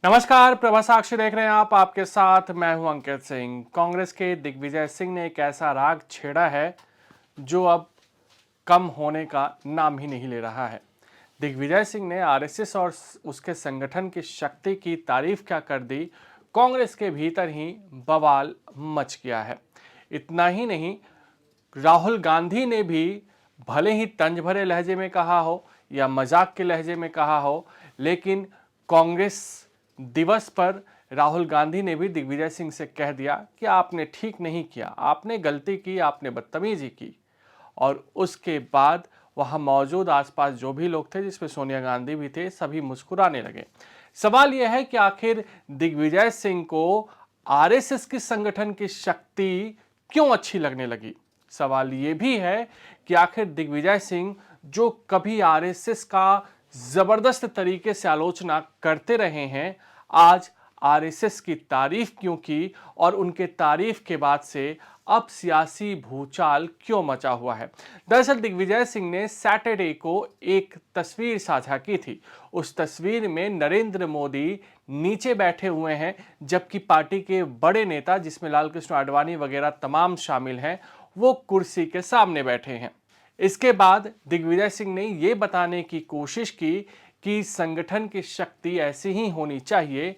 नमस्कार, प्रभा साक्षी देख रहे हैं आप। आपके साथ मैं हूं अंकित सिंह। कांग्रेस के दिग्विजय सिंह ने एक ऐसा राग छेड़ा है जो अब कम होने का नाम ही नहीं ले रहा है। दिग्विजय सिंह ने आरएसएस और उसके संगठन की शक्ति की तारीफ क्या कर दी, कांग्रेस के भीतर ही बवाल मच गया है। इतना ही नहीं, राहुल गांधी ने भी भले ही तंज भरे लहजे में कहा हो या मजाक के लहजे में कहा हो, लेकिन कांग्रेस दिवस पर राहुल गांधी ने भी दिग्विजय सिंह से कह दिया कि आपने ठीक नहीं किया, आपने गलती की, आपने बदतमीजी की। और उसके बाद वहां मौजूद आसपास जो भी लोग थे, जिसमें सोनिया गांधी भी थे, सभी मुस्कुराने लगे। सवाल यह है कि आखिर दिग्विजय सिंह को आरएसएस की संगठन की शक्ति क्यों अच्छी लगने लगी। सवाल यह भी है कि आखिर दिग्विजय सिंह, जो कभी आरएसएस का जबरदस्त तरीके से आलोचना करते रहे हैं, आज आरएसएस की तारीफ क्यों की और उनके तारीफ के बाद से अब सियासी भूचाल क्यों मचा हुआ है। दरअसल दिग्विजय सिंह ने सैटरडे को एक तस्वीर साझा की थी। उस तस्वीर में नरेंद्र मोदी नीचे बैठे हुए हैं, जबकि पार्टी के बड़े नेता, जिसमें लाल कृष्ण आडवाणी वगैरह तमाम शामिल हैं, वो कुर्सी के सामने बैठे हैं। इसके बाद दिग्विजय सिंह ने यह बताने की कोशिश की कि संगठन की शक्ति ऐसी ही होनी चाहिए।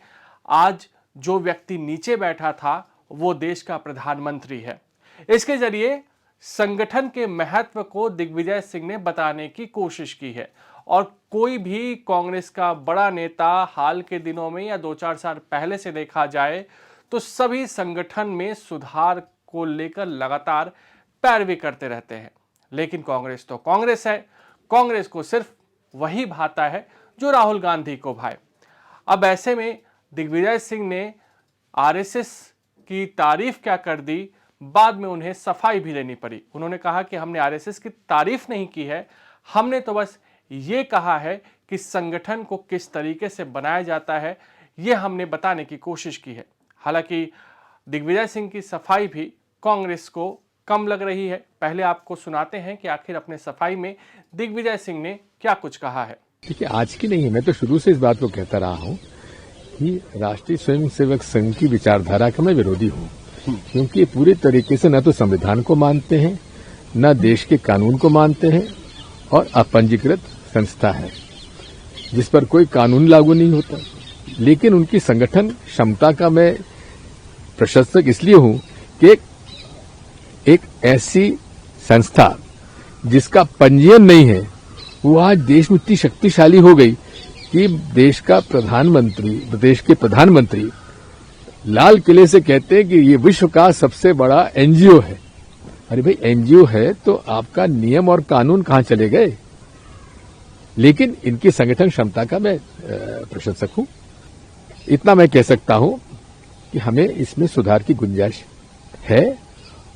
आज जो व्यक्ति नीचे बैठा था वो देश का प्रधानमंत्री है। इसके जरिए संगठन के महत्व को दिग्विजय सिंह ने बताने की कोशिश की है। और कोई भी कांग्रेस का बड़ा नेता हाल के दिनों में या 2-4 साल पहले से देखा जाए तो सभी संगठन में सुधार को लेकर लगातार पैरवी करते रहते हैं। लेकिन कांग्रेस तो कांग्रेस है, कांग्रेस को सिर्फ वही भाता है जो राहुल गांधी को भाए। अब ऐसे में दिग्विजय सिंह ने आरएसएस की तारीफ क्या कर दी, बाद में उन्हें सफाई भी देनी पड़ी। उन्होंने कहा कि हमने आरएसएस की तारीफ नहीं की है, हमने तो बस ये कहा है कि संगठन को किस तरीके से बनाया जाता है, ये हमने बताने की कोशिश की है। हालांकि दिग्विजय सिंह की सफाई भी कांग्रेस को कम लग रही है। पहले आपको सुनाते हैं कि आखिर अपने सफाई में दिग्विजय सिंह ने क्या कुछ कहा है। देखिए, आज की नहीं है, मैं तो शुरू से इस बात को कहता रहा हूं कि राष्ट्रीय स्वयंसेवक संघ की विचारधारा का मैं विरोधी हूं, क्योंकि ये पूरे तरीके से न तो संविधान को मानते हैं, न देश के कानून को मानते हैं, और अपंजीकृत संस्था है जिस पर कोई कानून लागू नहीं होता। लेकिन उनकी संगठन क्षमता का मैं प्रशंसक इसलिए हूं कि एक ऐसी संस्था जिसका पंजीयन नहीं है, वो आज देश में इतनी शक्तिशाली हो गई कि देश के प्रधानमंत्री लाल किले से कहते हैं कि ये विश्व का सबसे बड़ा एनजीओ है। अरे भाई, एनजीओ है तो आपका नियम और कानून कहां चले गए। लेकिन इनकी संगठन क्षमता का मैं प्रशंसक हूं। इतना मैं कह सकता हूं कि हमें इसमें सुधार की गुंजाइश है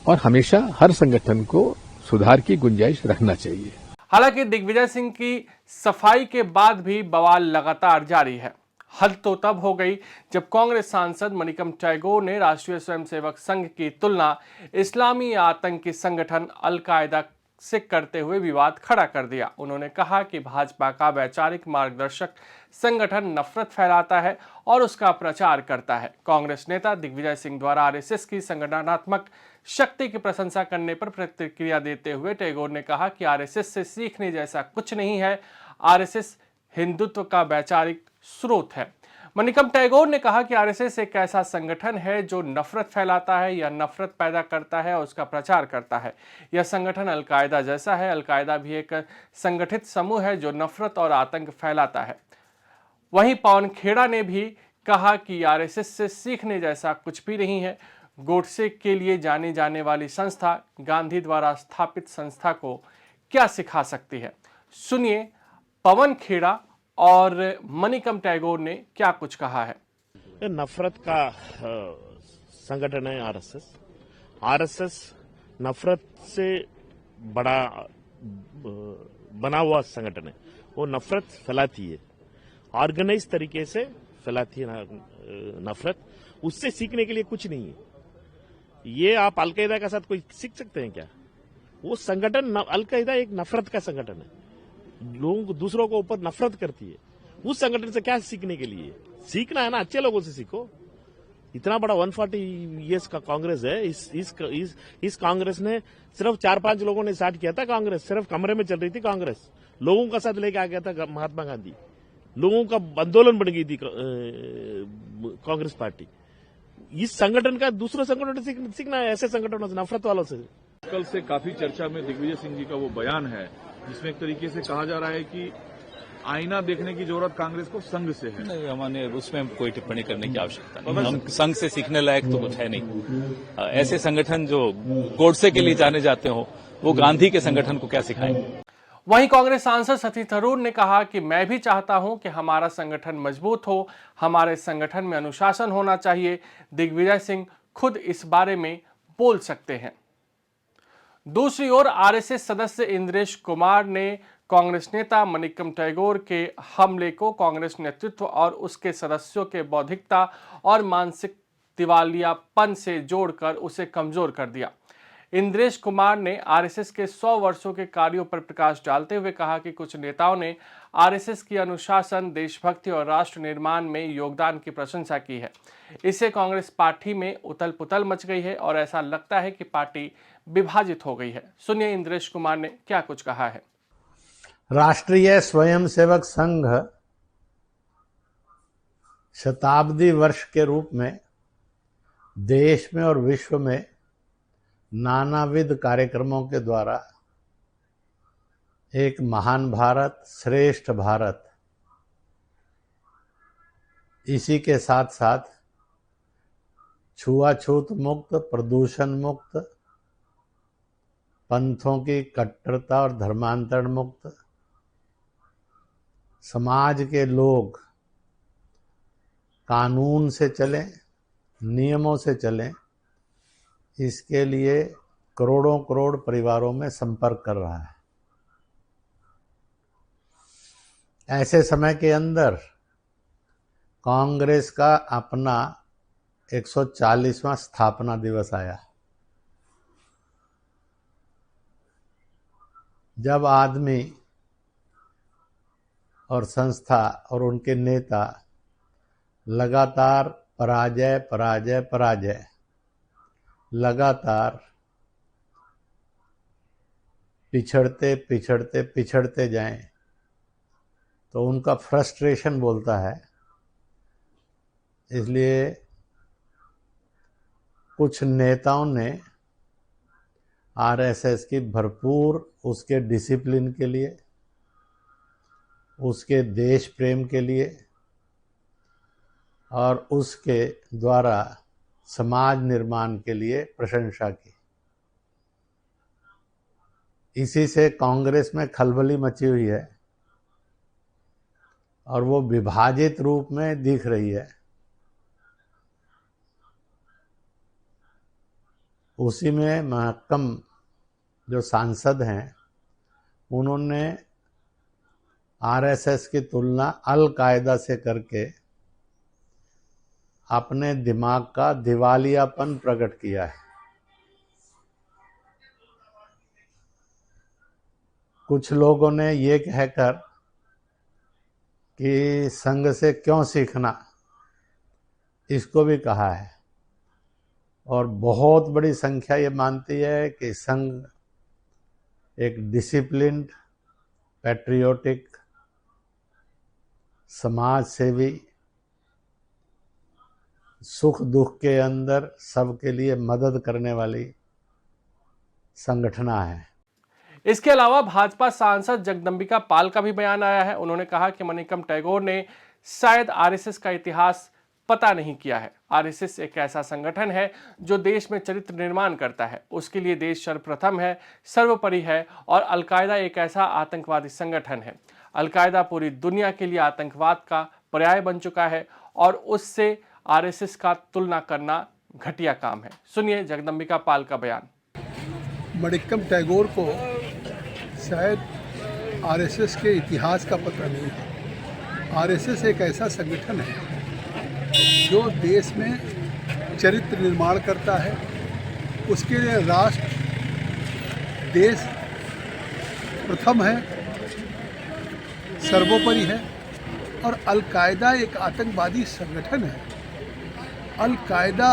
और हमेशा हर संगठन को सुधार की गुंजाइश रखना चाहिए। हालांकि दिग्विजय सिंह की सफाई के बाद भी बवाल लगातार जारी है। हद तो तब हो गई जब कांग्रेस सांसद मनिकम टैगोर ने राष्ट्रीय स्वयंसेवक संघ की तुलना इस्लामी आतंकी संगठन अल-कायदा से करते हुए विवाद खड़ा कर दिया। उन्होंने कहा कि भाजपा का वैचारिक मार्गदर्शक संगठन नफरत फैलाता है और उसका प्रचार करता है। कांग्रेस नेता दिग्विजय सिंह द्वारा आरएसएस की संगठनात्मक शक्ति की प्रशंसा करने पर प्रतिक्रिया देते हुए टैगोर ने कहा कि आरएसएस से सीखने जैसा कुछ नहीं है, आरएसएस हिंदुत्व का वैचारिक स्रोत है। मनिकम टैगोर ने कहा कि आरएसएस एक ऐसा संगठन है जो नफरत फैलाता है या नफरत पैदा करता है और उसका प्रचार करता है। यह संगठन अलकायदा जैसा है। अलकायदा भी एक संगठित समूह है जो नफरत और आतंक फैलाता है। वहीं पवन खेड़ा ने भी कहा कि आरएसएस से सीखने जैसा कुछ भी नहीं है। गोडसे के लिए जानी जाने वाली संस्था गांधी द्वारा स्थापित संस्था को क्या सिखा सकती है। सुनिए पवन खेड़ा और मनिकम टैगोर ने क्या कुछ कहा है। नफरत का संगठन है आरएसएस। आरएसएस नफरत से बड़ा बना हुआ संगठन है। वो नफरत फैलाती है, ऑर्गेनाइज तरीके से फैलाती है नफरत। उससे सीखने के लिए कुछ नहीं है। ये आप अलकायदा के साथ कोई सीख सकते हैं क्या? वो संगठन, अलकायदा एक नफरत का संगठन है, लोग दूसरों को ऊपर नफरत करती है। उस संगठन से क्या सीखने के लिए? सीखना है ना, अच्छे लोगों से सीखो। इतना बड़ा 140 ईयर्स का कांग्रेस है। इस कांग्रेस ने सिर्फ 4-5 लोगों ने स्टार्ट किया था। कांग्रेस सिर्फ कमरे में चल रही थी। कांग्रेस लोगों का साथ लेके आ गया था महात्मा गांधी। लोगों का आंदोलन बन गई थी कांग्रेस पार्टी। इस संगठन का दूसरे संगठन से सीखना है, ऐसे संगठनों से, नफरत वालों से। कल से काफी चर्चा में दिग्विजय सिंह जी का वो बयान है जिसमें एक तरीके से कहा जा रहा है कि आईना देखने की जरूरत कांग्रेस को संघ से है। नहीं, हमारे उसमें कोई टिप्पणी करने की आवश्यकता नहीं। हम संघ से सीखने लायक तो कुछ है नहीं। ऐसे संगठन जो गोडसे के लिए जाने जाते हो, वो गांधी के संगठन को क्या सिखाएंगे। वहीं कांग्रेस सांसद सती थरूर ने कहा कि मैं भी चाहता हूं कि हमारा संगठन मजबूत हो, हमारे संगठन में अनुशासन होना चाहिए। दिग्विजय सिंह खुद इस बारे में बोल सकते हैं। दूसरी ओर आरएसएस सदस्य इंद्रेश कुमार ने कांग्रेस नेता मनिकम टैगोर के हमले को कांग्रेस नेतृत्व और उसके सदस्यों के बौद्धिकता और मानसिक दिवालियापन से जोड़कर उसे कमजोर कर दिया। इंद्रेश कुमार ने आरएसएस के 100 वर्षों के कार्यों पर प्रकाश डालते हुए कहा कि कुछ नेताओं ने आरएसएस की अनुशासन, देशभक्ति और राष्ट्र निर्माण में योगदान की प्रशंसा की है। इससे कांग्रेस पार्टी में उथल पुथल मच गई है और ऐसा लगता है कि पार्टी विभाजित हो गई है। सुनिए इंद्रेश कुमार ने क्या कुछ कहा है। राष्ट्रीय स्वयंसेवक संघ शताब्दी वर्ष के रूप में देश में और विश्व में नानाविध कार्यक्रमों के द्वारा एक महान भारत, श्रेष्ठ भारत, इसी के साथ साथ छुआछूत मुक्त, प्रदूषण मुक्त, पंथों की कट्टरता और धर्मांतरण मुक्त, समाज के लोग कानून से चलें, नियमों से चलें, इसके लिए करोड़ों करोड़ परिवारों में संपर्क कर रहा है। ऐसे समय के अंदर कांग्रेस का अपना 140वां स्थापना दिवस आया। जब आदमी और संस्था और उनके नेता लगातार पराजय पराजय पराजय लगातार पिछड़ते पिछड़ते पिछड़ते जाएं, तो उनका फ्रस्ट्रेशन बोलता है। इसलिए कुछ नेताओं ने आरएसएस की भरपूर उसके डिसिप्लिन के लिए, उसके देश प्रेम के लिए और उसके द्वारा समाज निर्माण के लिए प्रशंसा की। इसी से कांग्रेस में खलबली मची हुई है और वो विभाजित रूप में दिख रही है। उसी में महकम जो सांसद हैं, उन्होंने आरएसएस की तुलना अल कायदा से करके अपने दिमाग का दिवालियापन प्रकट किया है। कुछ लोगों ने ये कहकर कि संघ से क्यों सीखना, इसको भी कहा है। और बहुत बड़ी संख्या ये मानती है कि संघ एक डिसिप्लिन्ड, पैट्रियोटिक, समाज सेवी, सुख दुख के अंदर सबके लिए मदद करने वाली संगठना है। इसके अलावा भाजपा सांसद जगदम्बिका पाल का भी बयान आया है। उन्होंने कहा कि मनिकम टैगोर ने शायद आरएसएस का इतिहास पता नहीं किया है। आरएसएस एक ऐसा संगठन है जो देश में चरित्र निर्माण करता है। उसके लिए देश सर्वप्रथम है, सर्वोपरि है। और अलकायदा एक ऐसा आतंकवादी संगठन है। अलकायदा पूरी दुनिया के लिए आतंकवाद का पर्याय बन चुका है और उससे आरएसएस का तुलना करना घटिया काम है। सुनिए जगदम्बिका पाल का बयान। मनिकम टैगोर को शायद आरएसएस के इतिहास का पता नहीं है। आरएसएस एक ऐसा संगठन है जो देश में चरित्र निर्माण करता है। उसके लिए राष्ट्र, देश प्रथम है, सर्वोपरि है और अलकायदा एक आतंकवादी संगठन है। अलकायदा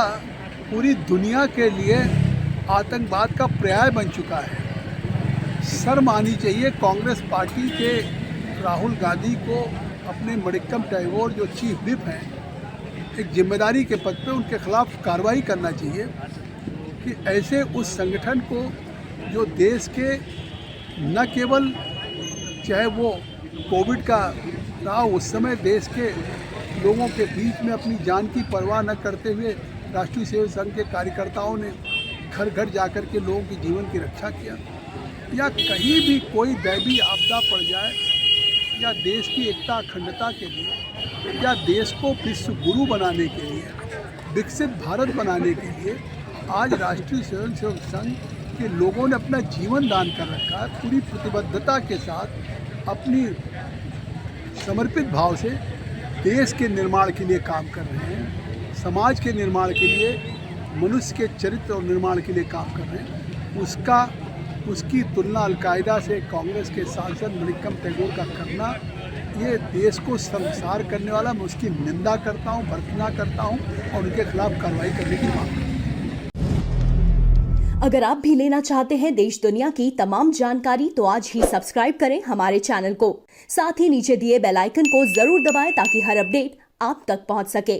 पूरी दुनिया के लिए आतंकवाद का पर्याय बन चुका है। शर्म आनी चाहिए कांग्रेस पार्टी के राहुल गांधी को, अपने मणिक्कम टैगोर जो चीफ व्हिप हैं, एक जिम्मेदारी के पद पे उनके खिलाफ कार्रवाई करना चाहिए कि ऐसे उस संगठन को जो देश के न केवल चाहे वो कोविड का रहा उस समय देश के लोगों के बीच में अपनी जान की परवाह न करते हुए राष्ट्रीय सेवक संघ के कार्यकर्ताओं ने घर घर जाकर के लोगों के जीवन की रक्षा किया, या कहीं भी कोई दैवीय आपदा पड़ जाए, या देश की एकता अखंडता के लिए, या देश को विश्व गुरु बनाने के लिए, विकसित भारत बनाने के लिए आज राष्ट्रीय स्वयं सेवक संघ के लोगों ने अपना जीवन दान कर रखा है। पूरी प्रतिबद्धता के साथ अपनी समर्पित भाव से देश के निर्माण के लिए काम कर रहे हैं, समाज के निर्माण के लिए, मनुष्य के चरित्र और निर्माण के लिए काम कर रहे हैं। उसकी तुलना अलकायदा से कांग्रेस के सांसद मणिक्कम टैगोर का करना, ये देश को शर्मसार करने वाला। मैं उसकी निंदा करता हूँ, भर्त्सना करता हूँ और उनके खिलाफ कार्रवाई करने की मांग करता हूँ। अगर आप भी लेना चाहते हैं देश दुनिया की तमाम जानकारी तो आज ही सब्सक्राइब करें हमारे चैनल को। साथ ही नीचे दिए बेल आइकन को जरूर दबाएं ताकि हर अपडेट आप तक पहुंच सके।